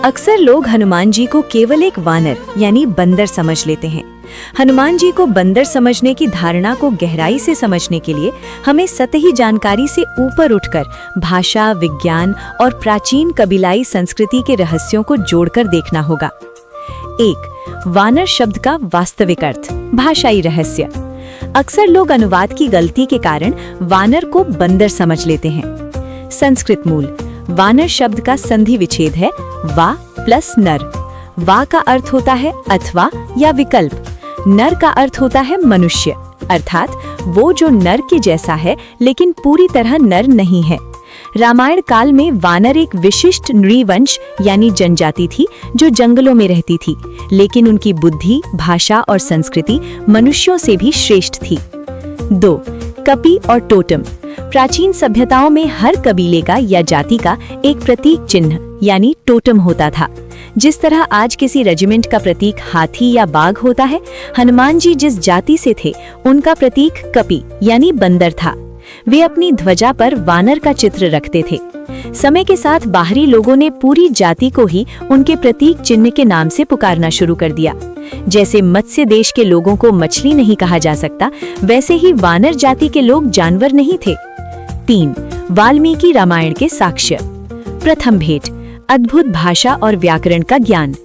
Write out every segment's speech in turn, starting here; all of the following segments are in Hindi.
अक्सर लोग हनुमान जी को केवल एक वानर यानी बंदर समझ लेते हैं। हनुमान जी को बंदर समझने की धारणा को गहराई से समझने के लिए हमें सतही जानकारी से ऊपर उठकर भाषा, विज्ञान और प्राचीन कबीलाई संस्कृति के रहस्यों को जोड़कर देखना होगा। 1. वानर शब्द का वास्तविक अर्थ, भाषाई रहस्य। अक्सर लोग अनुवाद की गलती के कारण वानर को बंदर समझ लेते हैं। संस्कृत मूल वानर शब्द का संधि विच्छेद है वा प्लस नर। वा का अर्थ होता है अथवा या विकल्प, नर का अर्थ होता है मनुष्य, अर्थात वो जो नर के जैसा है लेकिन पूरी तरह नर नहीं है। रामायण काल में वानर एक विशिष्ट नृवंश यानी जनजाति थी जो जंगलों में रहती थी, लेकिन उनकी बुद्धि, भाषा और संस्कृति मनुष्यों से भी श्रेष्ठ थी। 2. कपि और टोटम। प्राचीन सभ्यताओं में हर कबीले का या जाति का एक प्रतीक चिन्ह यानी टोटम होता था। जिस तरह आज किसी रेजिमेंट का प्रतीक हाथी या बाघ होता है, हनुमान जी जिस जाति से थे उनका प्रतीक कपि यानी बंदर था। वे अपनी ध्वजा पर वानर का चित्र रखते थे। समय के साथ बाहरी लोगों ने पूरी जाति को ही उनके प्रतीक चिन्ह के नाम से पुकारना शुरू कर दिया। जैसे मत्स्य देश के लोगों को मछली नहीं कहा जा सकता, वैसे ही वानर जाति के लोग जानवर नहीं थे। 3. वाल्मीकि रामायण के साक्ष्य। प्रथम भेंट, अद्भुत भाषा और व्याकरण का ज्ञान।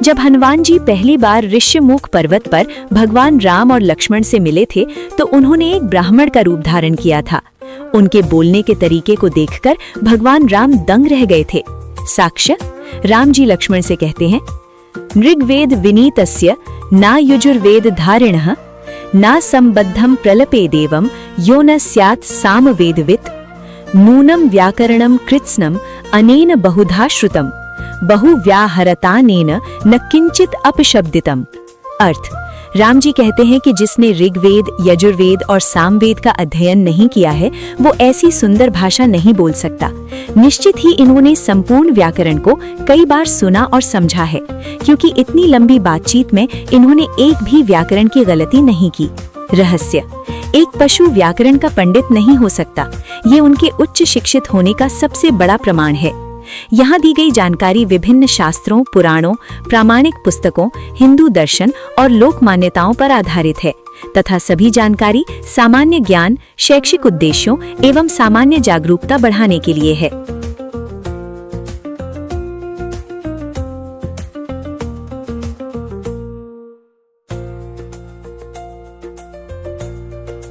जब हनुमान जी पहली बार ऋष्यमुख पर्वत पर भगवान राम और लक्ष्मण से मिले थे तो उन्होंने एक ब्राह्मण का रूप धारण किया था। उनके बोलने के तरीके को देखकर भगवान राम दंग रह गए थे। साक्ष्य, राम जी लक्ष्मण से कहते हैं, ऋग्वेद विनीतस्य ना युजुर्वेद धारिणः ना संबद्धम प्रलपे देवम यो न स्यात् सामवेदवित् नूनम व्याकरणम कृत्स्नम अनेन बहुधा श्रुतम बहुव्याहरतानेन न किंचित अपशब्दितम। अर्थ, राम जी कहते हैं कि जिसने ऋग्वेद, यजुर्वेद और सामवेद का अध्ययन नहीं किया है वो ऐसी सुंदर भाषा नहीं बोल सकता। निश्चित ही इन्होंने संपूर्ण व्याकरण को कई बार सुना और समझा है, क्योंकि इतनी लंबी बातचीत में इन्होंने एक भी व्याकरण की गलती नहीं की। रहस्य, एक पशु व्याकरण का पंडित नहीं हो सकता, ये उनके उच्च शिक्षित होने का सबसे बड़ा प्रमाण है। यहाँ दी गई जानकारी विभिन्न शास्त्रों, पुराणों, प्रामाणिक पुस्तकों, हिंदू दर्शन और लोक मान्यताओं पर आधारित है तथा सभी जानकारी सामान्य ज्ञान, शैक्षिक उद्देश्यों एवं सामान्य जागरूकता बढ़ाने के लिए है।